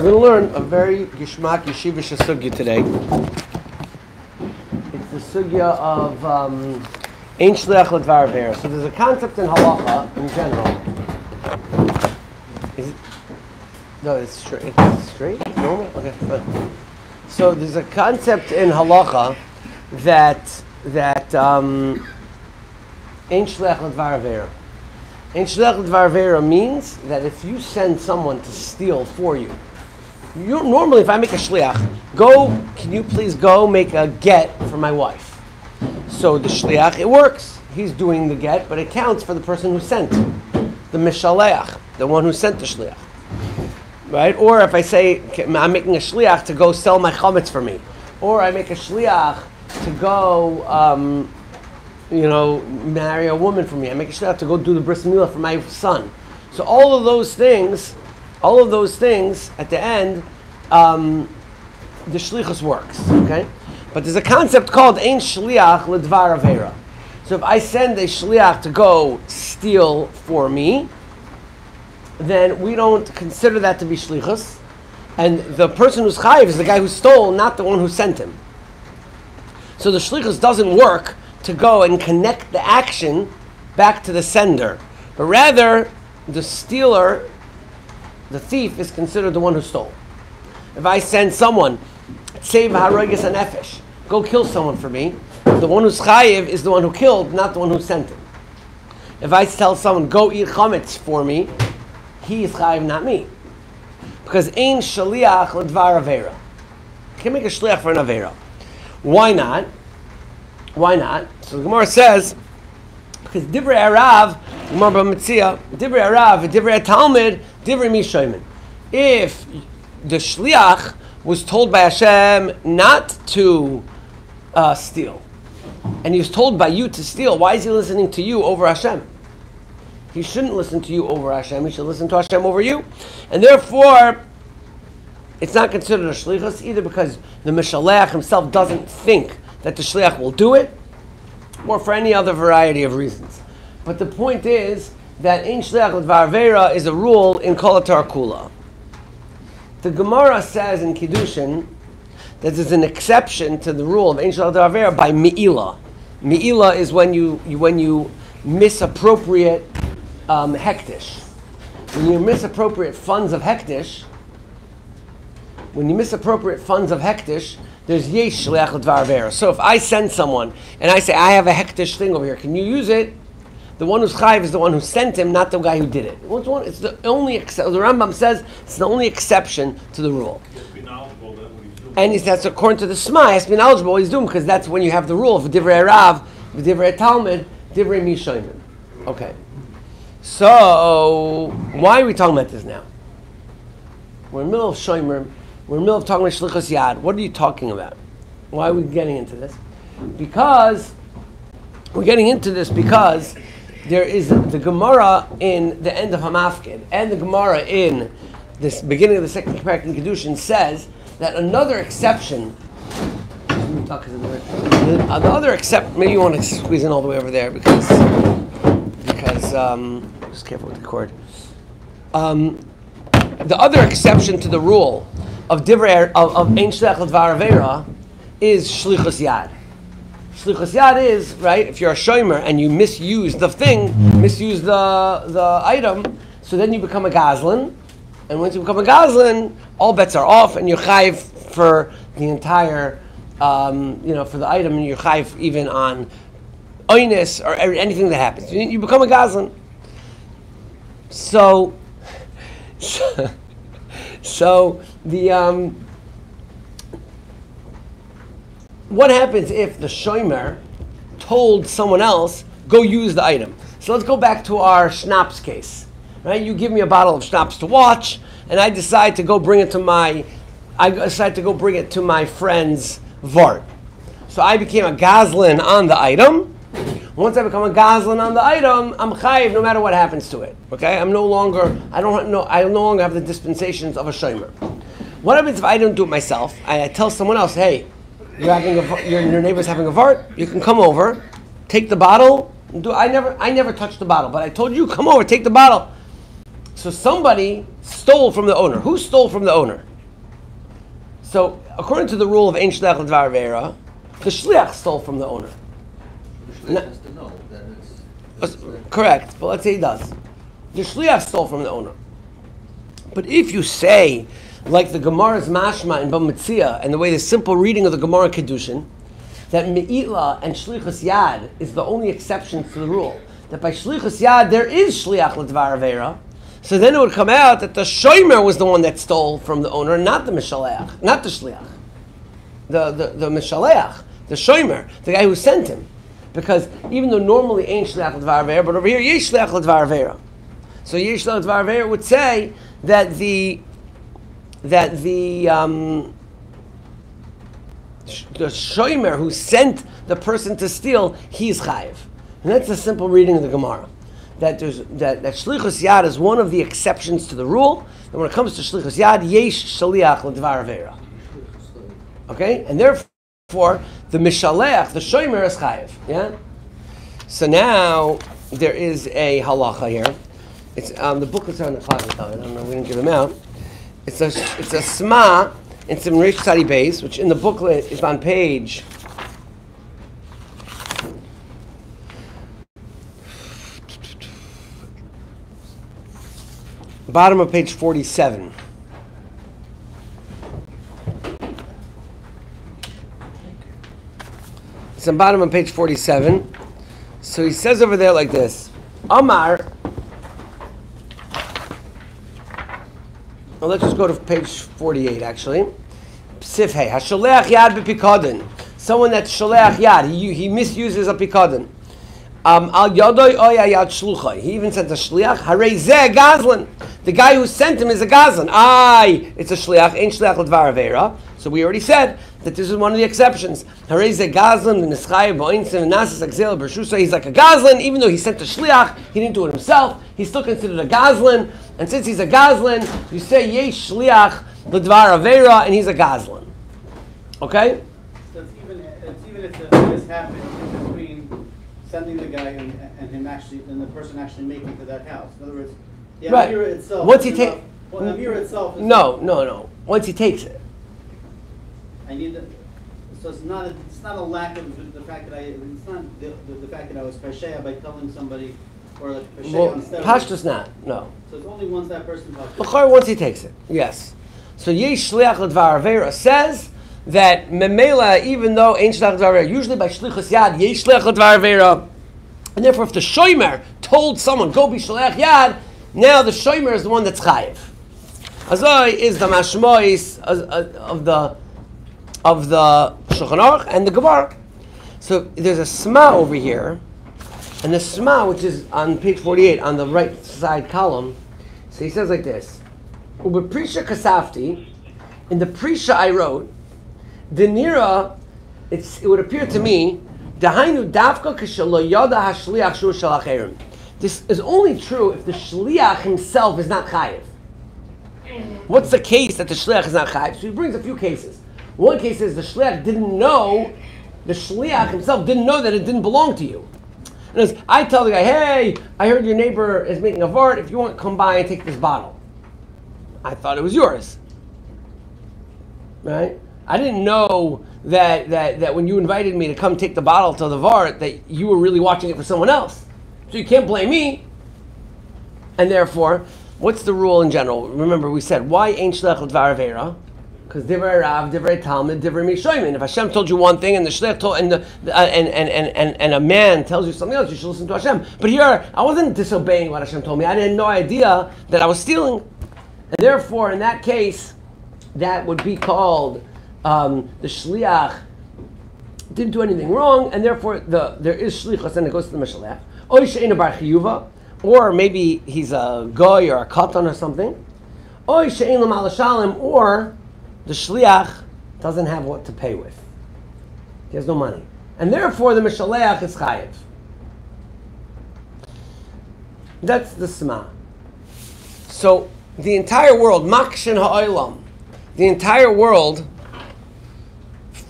We're going to learn a very gishmak yeshivish sugya today. It's the sugya of ein shliach ledvar avera. So there's a concept in halacha in general. No, it's straight. It's straight? It's normal? Okay, fine. So there's a concept in halacha that ein shliach ledvar avera. Ein shliach ledvar avera means that if you send someone to steal for you, normally if I make a shliach, can you please go make a get for my wife? So the shliach, it works. He's doing the get, but it counts for the person who sent, the mishaleach, the one who sent the shliach. Right? Or if I say, I'm making a shliach to go sell my chametz for me, or I make a shliach to go, marry a woman for me. I make a shliach to go do the bris milah for my son. So all of those things at the end, the shlichus works. Okay, but there's a concept called ein shliach ledvar avera. So if I send a shliach to go steal for me, then we don't consider that to be shlichus, and the person who's chayiv is the guy who stole, not the one who sent him. So the shlichus doesn't work to go and connect the action back to the sender, but rather the stealer, the thief, is considered the one who stole. If I send someone, save haragas and nefesh, go kill someone for me, the one who's chayiv is the one who killed, not the one who sent him. If I tell someone, go eat chametz for me, he is chayiv, not me. Because ein shaliach ledvar avera. Can't make a shliach for an avera. Why not? So the Gemara says, because divrei arav, Gemara b'Metzia, divrei arav, divrei talmud, divrei mishoyman. If the shliach was told by Hashem not to steal, and he was told by you to steal, why is he listening to you over Hashem? He shouldn't listen to you over Hashem. He should listen to Hashem over you. And therefore, it's not considered a shlichus, either because the mishalech himself doesn't think that the shliach will do it, or for any other variety of reasons. But the point is that ein shliach ledvar avera is a rule in kol haTorah kula. The Gemara says in Kiddushin that there's an exception to the rule of ein shliach ledvar avera by me'ilah. Me'ilah is when you misappropriate hektish. When you misappropriate funds of hektish, there's yesh shliach ledvar avera. So if I send someone and I say, I have a hektish thing over here, can you use it? The one who's chayiv is the one who sent him, not the guy who did it. It's the only the Rambam says it's the only exception to the rule. He has to be knowledgeable that what he's doing. And that's according to the Shema. He has to be knowledgeable what he's doing, because that's when you have the rule of divrei arav, divrei talmud, divrei mishoyman. Okay. So why are we talking about this now? We're in the middle of shomer. We're in the middle of talking about shlichus yad. What are you talking about? Why are we getting into this? Because there is the Gemara in the end of Hamafkid and the Gemara in this beginning of the second parak in Kedushin says that another exception. The other except maybe you want to squeeze in all the way over there because just careful with the cord. The other exception to the rule of divrei of ein shliach ledvar avera is shlichus yad. Shlichus yad is, right, if you're a shomer and you misuse the item, so then you become a gazlan, and once you become a gazlan, all bets are off, and you're chayiv for the entire, for the item, and you're chayiv even on oinus or anything that happens. You become a gazlan. So the what happens if the shomer told someone else, go use the item? So let's go back to our schnapps case. Right? You give me a bottle of schnapps to watch, and I decide to go bring it to my friend's vart. So I became a gazlan on the item. Once I become a gazlan on the item, I'm chayiv no matter what happens to it. Okay? I no longer have the dispensations of a shomer. What happens if I don't do it myself? I tell someone else, hey, your neighbor's having a vart, you can come over, take the bottle. I never touched the bottle, but I told you, come over, take the bottle. So somebody stole from the owner. Who stole from the owner? So, according to the rule of Ein Shliach L'Dvar Ve'era, the Shliach stole from the owner. The Shliach has to know that it's Correct, but let's say he does. The Shliach stole from the owner. But if you say, like the Gemara's Mashma in Bava Metzia, and the way the simple reading of the Gemara Kedushin, that Me'ila and Shlichus Yad is the only exceptions to the rule. That by Shlichus Yad there is Shliach L'Dvar Ve'era. So then it would come out that the Shomer was the one that stole from the owner, not the Mishaleach, not the Shliach. The Mishaleach, the Shomer, the guy who sent him. Because even though normally ain't Shliach L'Dvar Ve'era, but over here Yesh Shliach L'Dvar Ve'era. So Yesh Shliach L'Dvar Ve'era would say that the Shomer who sent the person to steal, he's chayiv. And that's a simple reading of the Gemara. That Shlichus Yad is one of the exceptions to the rule. And when it comes to Shlichus Yad, Yesh Shaliach L'Dvar Ve'era. Okay? And therefore, the Mishaleach, the Shomer is chayiv. Yeah? So now, there is a halacha here. It's the booklets are in the closet though. I don't know, we didn't give them out. It's a sma in some Rish Tzadi Beis, which in the booklet is on page bottom of page 47. It's on bottom of page 47. So he says over there like this: Amar. Well, let's just go to page 48, actually. Psif Hey, Hasholeach Yad B'Pikadon. Someone that's Sholeach Yad, he misuses a Pikadon. Al Yadoi Oya Yad Shluchai. He even sent a Shliach. Harei Zeh Gazlan. The guy who sent him is a Gazlan. It's a Shliach. Ain't Shliach L'Dvar Ve'era. So we already said that this is one of the exceptions. Harei Zeh Gazlan V'Nischai B'Oinsim V'Nasas Exil B'Shusa. He's like a Gazlan, even though he sent a Shliach, he didn't do it himself. He's still considered a Gazlan. And since he's a Gazlan, you say Yesh Shliach L'Dvar Ve'era, and he's a Gazlan. Okay? So it's even if this happened in between sending the guy and him actually, and the person actually making it to that house. In other words, the Right. Amira itself. Once he takes, the Amira itself. Is no. Once he takes it, I need the. So it's not a lack of the fact that it's not the fact that I was pesheya by telling somebody or like pesheya on steroids. Pashtus not. No. So it's only once that person talks. L'chor, once he takes it, yes. So Yesh Shliach L'Dvar Ve'era says that Memela, even though Ein Shliach L'Dvar Ve'era, usually by Shlichus Yad, Yesh Shliach L'Dvar Ve'era, and therefore if the Shomer told someone, go be Shliach Yad, now the Shomer is the one that's chayiv. Azoi is the mashmois of the Shulchan Aruch and the Gemara. So there's a sma over here, and the sma, which is on page 48 on the right side column. So he says like this: Uber Prisha Kasafti, in the Prisha I wrote, Denira, it would appear to me, Dahainu Davka Kishalo Yada Hashliach Shur Shalacherim. This is only true if the Shliach himself is not chayiv. What's the case that the Shliach is not chayiv? So he brings a few cases. One case is the Shliach didn't know, the Shliach himself didn't know that it didn't belong to you. And I tell the guy, hey, I heard your neighbor is making a vart, if you want, come by and take this bottle. I thought it was yours. Right? I didn't know that when you invited me to come take the bottle to the vart, that you were really watching it for someone else. So you can't blame me. And therefore, what's the rule in general? Remember, we said, why ain't Shliach L'Dvar Ve'era? Because Divrei Rav, Divrei Talmud, Divrei Mishoyim. If Hashem told you one thing and the Shliach told, and a man tells you something else, you should listen to Hashem. But here, I wasn't disobeying what Hashem told me. I had no idea that I was stealing. And therefore, in that case, that would be called the Shliach didn't do anything wrong, and therefore there is Shlichus, and it goes to the Mishalech. Or maybe he's a goy or a katan or something. Or the Shliach doesn't have what to pay with. He has no money. And therefore the Mishalech is chayiv. That's the Sma. So the entire world, Makshin Ha'olam, the entire world,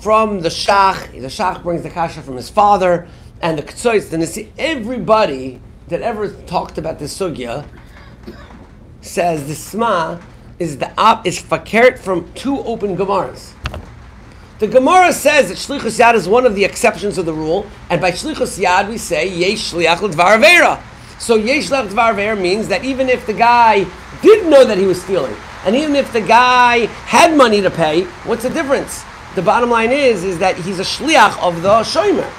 from the Shach brings the kasha from his father, and the Ketzois, the Nasi, everybody that ever talked about this sugya says the Sma is fakert from two open Gemaras. The Gemara says that Shlichus Yad is one of the exceptions of the rule, and by Shlichus Yad we say Yesh Shliach L'Dvar Avera. So Yesh Shliach L'Dvar Avera means that even if the guy didn't know that he was stealing, and even if the guy had money to pay, what's the difference? The bottom line is that he's a Shliach of the Shomer.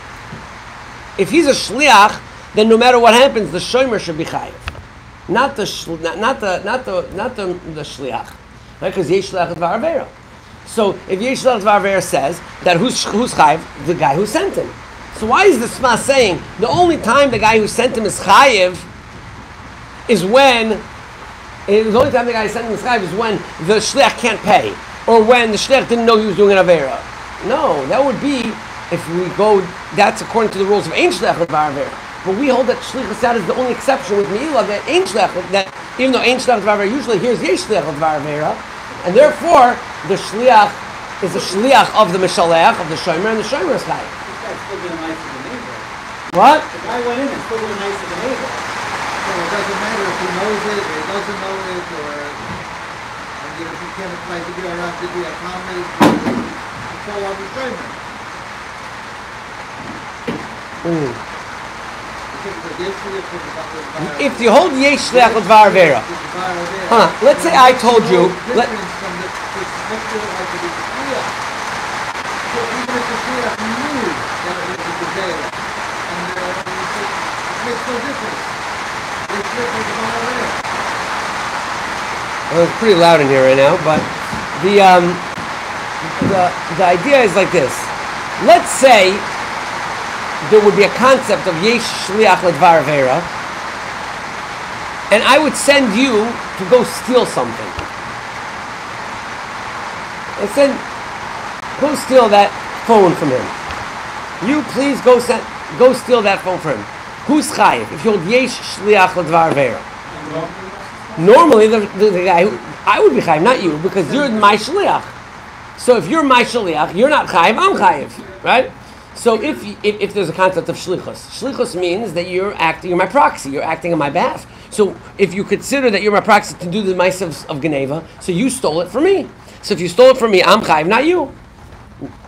If he's a Shliach, then no matter what happens, the Shomer should be chayiv, not the Shliach, right? Because Yesh Shliach L'Dvar Avera. So if Yesh Shliach L'Dvar Avera says that who's chayiv? The guy who sent him. So why is the Sma saying the only time the guy who sent him is chayiv is when the only time the guy who sent him is chayiv is when the Shliach can't pay, or when the Shliach didn't know he was doing an Avera? No, that would be if we go. That's according to the rules of Ein Shliach L'Dvar Avera. But we hold that Shlichus Yad is the only exception with Me'ilah, that Ein Shliach, that even though Ein Shliach L'Dvar Avera usually hears Yesh Shliach L'Dvar Avera, and therefore the Shliach is a Shliach of the Mishalech, of the Shomer, and the Shomer is chayiv. This guy's still gonna nice to the neighbor. What? The guy went in and still gonna nice to the neighbor. So it doesn't matter if he knows it or he doesn't know it, or if he can't apply to be around to be a comment, it's all on the Shomer. If you hold Yesh Shliach L'Dvar Avera, let's say I told you. Well, it's pretty loud in here right now, but the idea is like this. Let's say there would be a concept of Yesh Shliach L'Dvar Avera, and I would send you to go steal something. I said, go steal that phone from him. You please go steal that phone from him. Who's chayiv? If you hold Yesh Shliach L'Dvar Avera. Normally, the guy I would be chayiv, not you, because you're my shliach. So if you're my shliach, you're not chayiv, I'm chayiv, right? So if there's a concept of shlichus means that you're my proxy, you're acting on my behalf. So if you consider that you're my proxy to do the mice of Geneva, so you stole it from me. So if you stole it from me, I'm chayiv, not you.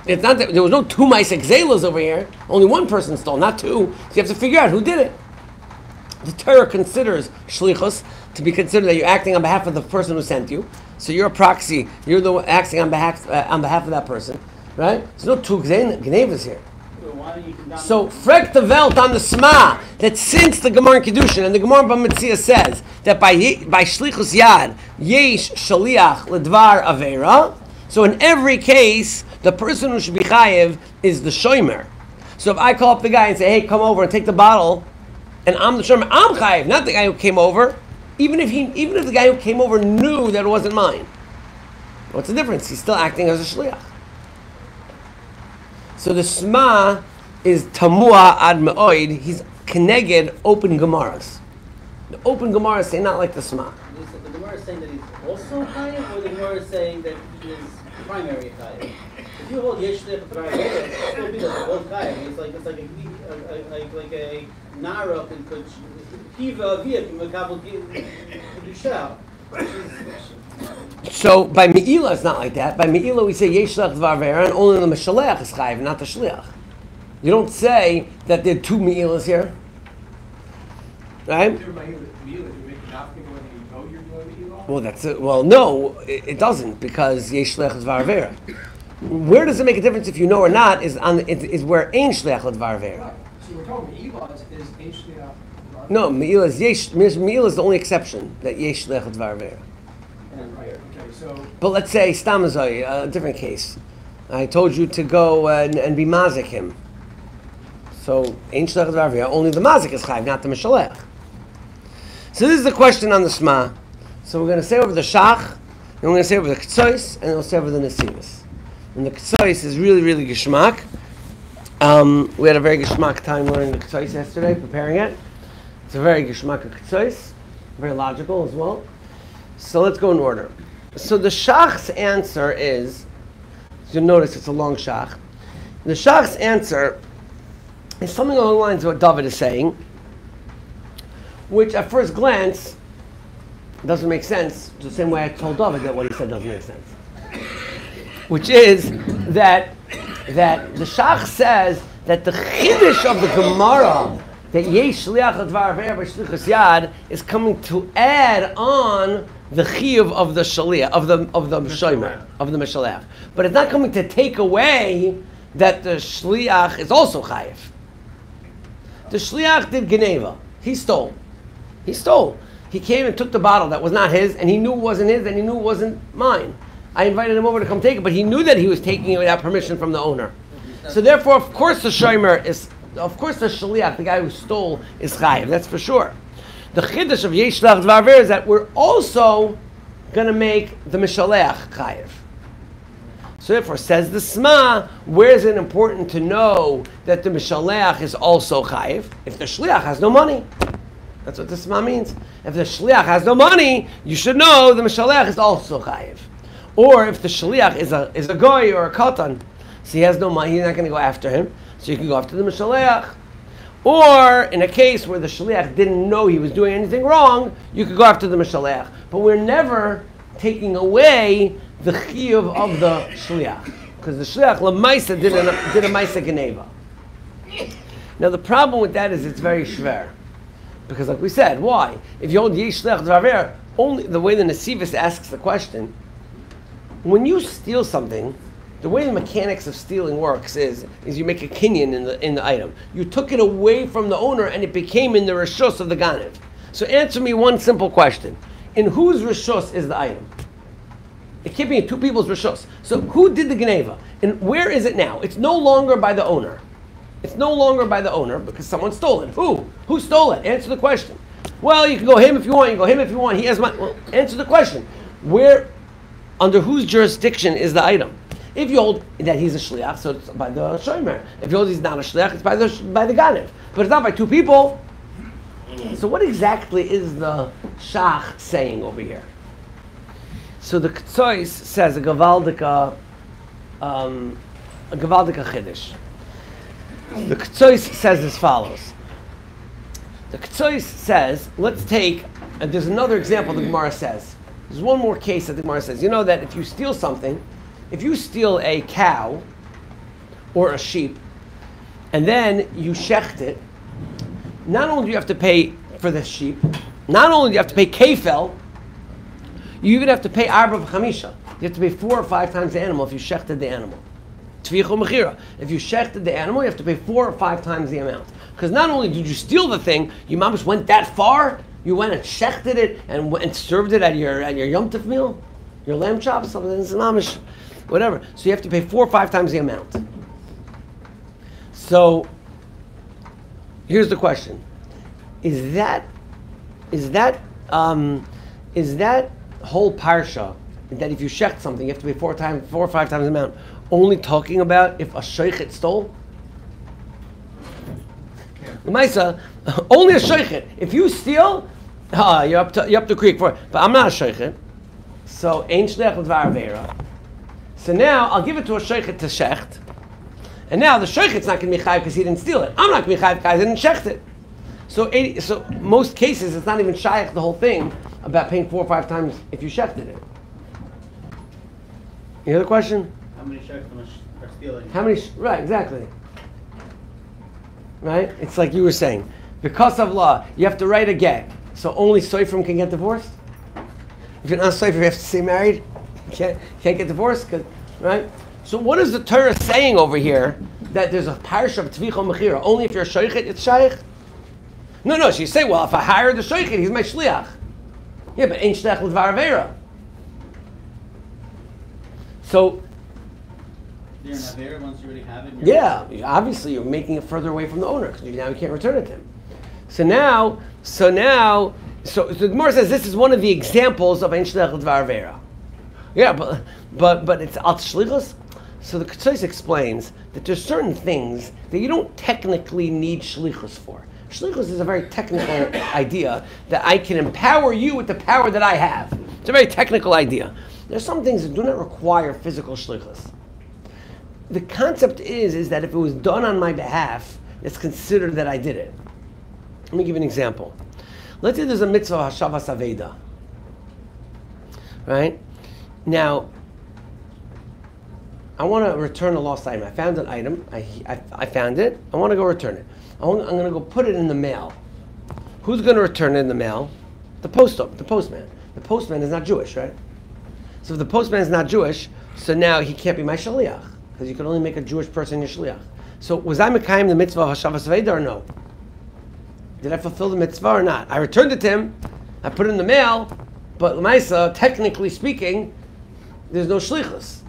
It's not that there was no two mice exalas over here. Only one person stole, not two. So you have to figure out who did it. The Torah considers shlichus to be considered that you're acting on behalf of the person who sent you. So you're a proxy. You're the one acting on behalf of that person, right? There's no two Genevas here. So frek the Welt on the Sma that since the Gemara in Kedushin and the Gemara B'Metzia says that by Shlichus Yad Yesh Shaliach L'Dvar Avera. So in every case, the person who should be chayiv is the shomer. So if I call up the guy and say, "Hey, come over and take the bottle," and I'm the shomer, I'm chayiv, not the guy who came over. Even if the guy who came over knew that it wasn't mine. What's the difference? He's still acting as a shliach. So the Sma is Tamua ad Me'oid. He's Keneged open Gemaras. The open Gemaras say not like the Sma. The Gemara is saying that he's also chayiv, or the Gemara is saying that he is primary chayiv? If you hold Yesh Shliach L'Dvar Avera, it's still be that both chayiv. It's like a nara could kiva avia can makabel kedusha. So by Me'ilah it's not like that. By Me'ilah we say Yesh Shliach L'Dvar Avera, and only the Meshalech is chayiv, not the Shliach. You don't say that there are two Me'ilahs here, right? Well, that's it. Well, no, it doesn't, because Yesh Shliach L'Dvar Avera. Where does it make a difference if you know or not? Is where Ein Shliach L'Dvar Avera. So we're talking Me'ilah is Ein Shliach. No, Me'ilah is Yesh. Me'ilah is the only exception that Yesh Shliach L'Dvar Avera. Right. Okay. So. But let's say Stamazoi, a different case. I told you to go and be mazik him. So Ein Shliach L'Dvar Avera, only the mazik is chayiv, not the Meshalech. So this is the question on the Sma. So we're going to say over the Shach, and we're going to say over the Ktsois, and we'll say over the Nesivos. And the Ktsois is really, really geshmak. We had a very geshmak time learning the Ktsois yesterday, preparing it. It's a very geshmak Ktsois, very logical as well. So let's go in order. So the Shach's answer is, you'll notice it's a long Shach. The Shach's answer is something along the lines of what David is saying, which at first glance doesn't make sense, the same way I told David that what he said doesn't make sense. Which is that the Shach says that the Chiddush of the Gemara, that Yesh Shliach Advar Avera B'Shlichus Yad, is coming to add on the Chiyuv of the Shaliach, of the Shomer, of the Meshalech. But it's not coming to take away that the Shliach is also Chayiv. The Shliach did Geneva. He stole. He came and took the bottle that was not his, and he knew it wasn't his, and he knew it wasn't mine. I invited him over to come take it, but he knew that he was taking it without permission from the owner. So therefore, of course, the Shomer is, of course, the Shaliach, the guy who stole, is Chayiv. That's for sure. The Chiddush of Yesh Shlach Dvar Avera is that we're also going to make the Mishalech Chayiv. So therefore, says the Sma, where is it important to know that the Mishalech is also Chayiv? If the Shliach has no money. That's what the Sma means. If the Shliach has no money, you should know the Mishalech is also Chayiv. Or if the Shliach is a goy or a katan, so he has no money, he's not going to go after him, so you can go after the Mishalech. Or in a case where the Shliach didn't know he was doing anything wrong, you could go after the Mishalech. But we're never taking away the chiyuv of the Shliach, because the Shliach Lamaisa did a Maisa Geneva. Now the problem with that is it's very shver, because like we said, why? If you hold Yesh Shlech Dvar Avera, only the way the Nesivus asks the question, when you steal something, the way the mechanics of stealing works is you make a kinyan in the item. You took it away from the owner and it became in the reshus of the ganev. So answer me one simple question: in whose reshus is the item? It can't be in two people's reshus. So who did the geneva? And where is it now? It's no longer by the owner. It's no longer by the owner because someone stole it. Who? Who stole it? Answer the question. Well, you can go him if you want. You can go him if you want. He has money. Well, answer the question. Where, under whose jurisdiction is the item? If you hold that he's a shliach, so it's by the shomer. If you hold he's not a shliach, it's by the ganev. But it's not by two people. So what exactly is the shach saying over here? So the Ktsois says a gavaldika chiddush. The Ktsois says as follows. The Ktsois says, let's take, and there's another example the Gemara says. There's one more case that the Gemara says. You know that if you steal something, if you steal a cow or a sheep, and then you shecht it, not only do you have to pay for the sheep, not only do you have to pay kefel, you even have to pay arba v'chamisha. You have to pay 4 or 5 times the animal if you shechted the animal. Tvichu mechira. If you shechted the animal, you have to pay 4 or 5 times the amount. Because not only did you steal the thing, you mamish went that far. You went and shechted it and served it at your Yom Tov meal, your lamb chops, something mamish, whatever. So you have to pay 4 or 5 times the amount. So here's the question: Is that whole parsha that if you shecht something you have to pay 4 or 5 times the amount only talking about if a sheichet stole? L'maisa, only a sheichet. If you steal, you're up the creek for it. But I'm not a sheichet, so ein shliach l'dvar avera. So now I'll give it to a sheichet to shecht, and now the sheichet's not going to be chayiv because he didn't steal it. I'm not going to be chayiv because I didn't shecht it. So most cases it's not even shaykh the whole thing about paying 4 or 5 times if you shechted it. You hear the question? How many shekels are stealing? How many? Right, exactly. Right? It's like you were saying. Because of law, you have to write a get. So only soifrim can get divorced? If you're not soifrim, you have to stay married? You can't get divorced? Right? So what is the Torah saying over here? That there's a parish of tvicha mechira. Only if you're a shoichet, it's shaykh? No, so you say, well, if I hire the shoichet, he's my shliach. Yeah, but ain't shliach l'dvar avera. So, You're an avera once you already have it. Yeah, obviously you're making it further away from the owner because now you can't return it to him. So the Gemara says this is one of the examples of ain't shliach l'dvar avera. Yeah, but it's al shlichus. So the Ktsois explains that there's certain things that you don't technically need shlichus for. Shlichus is a very technical idea that I can empower you with the power that I have. It's a very technical idea. There's some things that do not require physical shlichus. The concept is that if it was done on my behalf, it's considered that I did it. Let me give you an example. Let's say there's a mitzvah hashavas aveda. right? Now, I want to return a lost item. I found an item. I found it. I want to go return it. I'm going to go put it in the mail. Who's going to return it in the mail? The postman. The postman is not Jewish, right? So if the postman is not Jewish, so now he can't be my shaliach, because you can only make a Jewish person your shaliach. So was I mekayim the mitzvah of Hashavas Veda or no? Did I fulfill the mitzvah or not? I returned it to him. I put it in the mail, but l'maisa, technically speaking, there's no shlichus.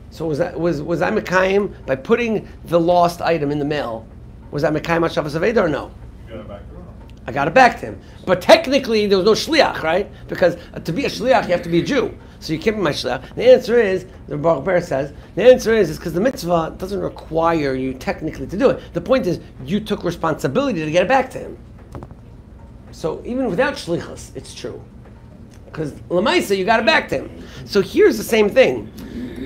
So was I mekayim by putting the lost item in the mail? Was I mekayim Hashavas Veda or no? You got it back to him. I got it back to him. But technically, there was no shliach, right? Because to be a shliach, you have to be a Jew. So you can't be my shliach. The answer is, the Baruch Ber says, the answer is because the mitzvah doesn't require you technically to do it. The point is, you took responsibility to get it back to him. So even without shlichus, it's true. Because l'maisa, you got it back to him. So here's the same thing.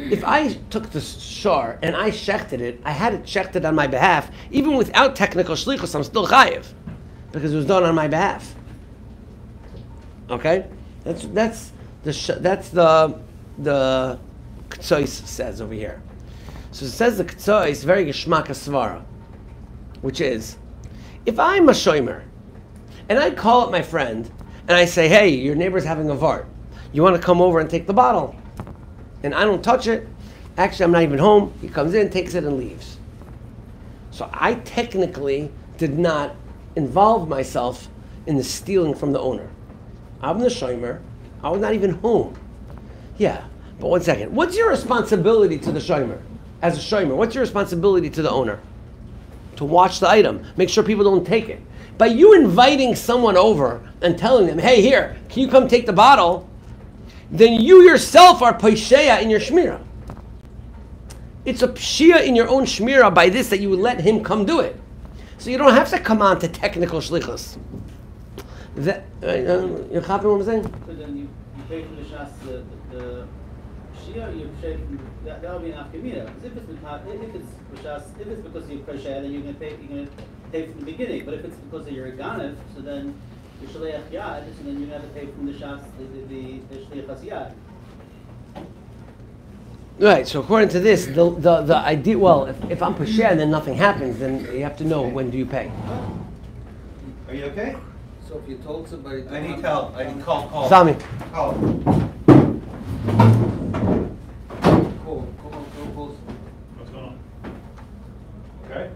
If I took the shar and I shechted it, I had it shechted on my behalf, even without technical shlichus, I'm still chayiv. Because it was done on my behalf. Okay? That's the Ketzois says over here. So it says the Ketzois very geschmack svara, which is, if I'm a shomer and I call up my friend and I say, hey, your neighbor's having a vart, you want to come over and take the bottle? And I don't touch it. Actually, I'm not even home. He comes in, takes it, and leaves. So I technically did not involve myself in the stealing from the owner. I'm the shomer. I was not even home. Yeah, but one second. What's your responsibility to the shomer? As a shomer, what's your responsibility to the owner? To watch the item. Make sure people don't take it. By you inviting someone over and telling them, hey, here, can you come take the bottle? Then you yourself are paisheya in your shmira. It's a pshia in your own shmira by this that you would let him come do it. So you don't have to come on to technical shlichus. You copy what I'm saying? So then you pay for the shas, the shia, you pay that will be an afkamina. If it's because you're kosher, then you're going to pay from the beginning. But if it's because of your ganav, so then the shleach yad, so then you have to pay from the shas, the shleichas yad. Right, so according to this, the idea, well, if I'm pasher and then nothing happens, then you have to know when do you pay. Are you okay? So if you told somebody... I need help. I need call. Sami. Call. Call. What's going on? Okay?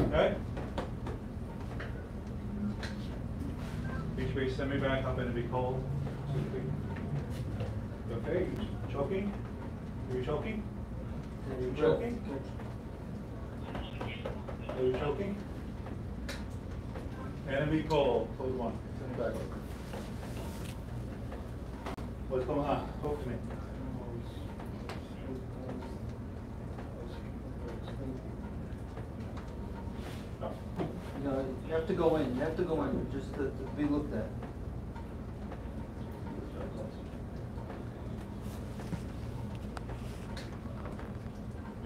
Okay? Each way send me back, I'm gonna be cold. You okay? You choking? Are you choking? Are you choking? Are you choking? Enemy call. Code 1. Send me back. What's going on? Talk to me. No. No, you have to go in. You have to go in just to be looked at.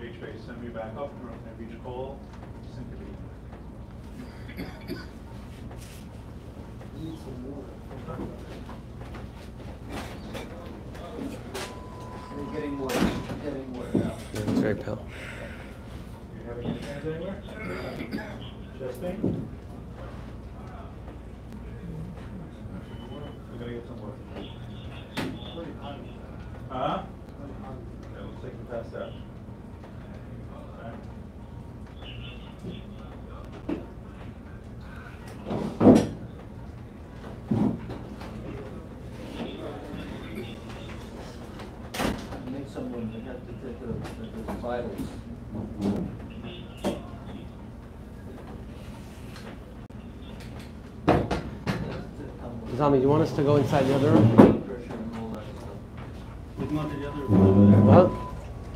Each way send me back up. Every each call. Syncopate. Need some water. You're getting water. Now. Yeah, it's very pale. You having any hands anywhere? Chesting? We're gonna get some water. Huh? Yeah, let's take the past that. Okay. Make some room. They have to take the vitals. Zami, you want us to go inside the other room? Pressure and all that stuff. We can go to the other room over there. What?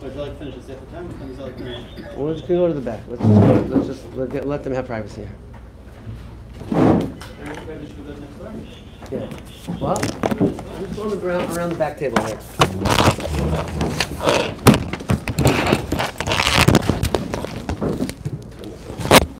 Would you like to finish this at the time? Comes out there. We're just gonna go to the back. Let's just let them have privacy here. Everybody should go next door. Yeah. Well, I'm just going around the back table here.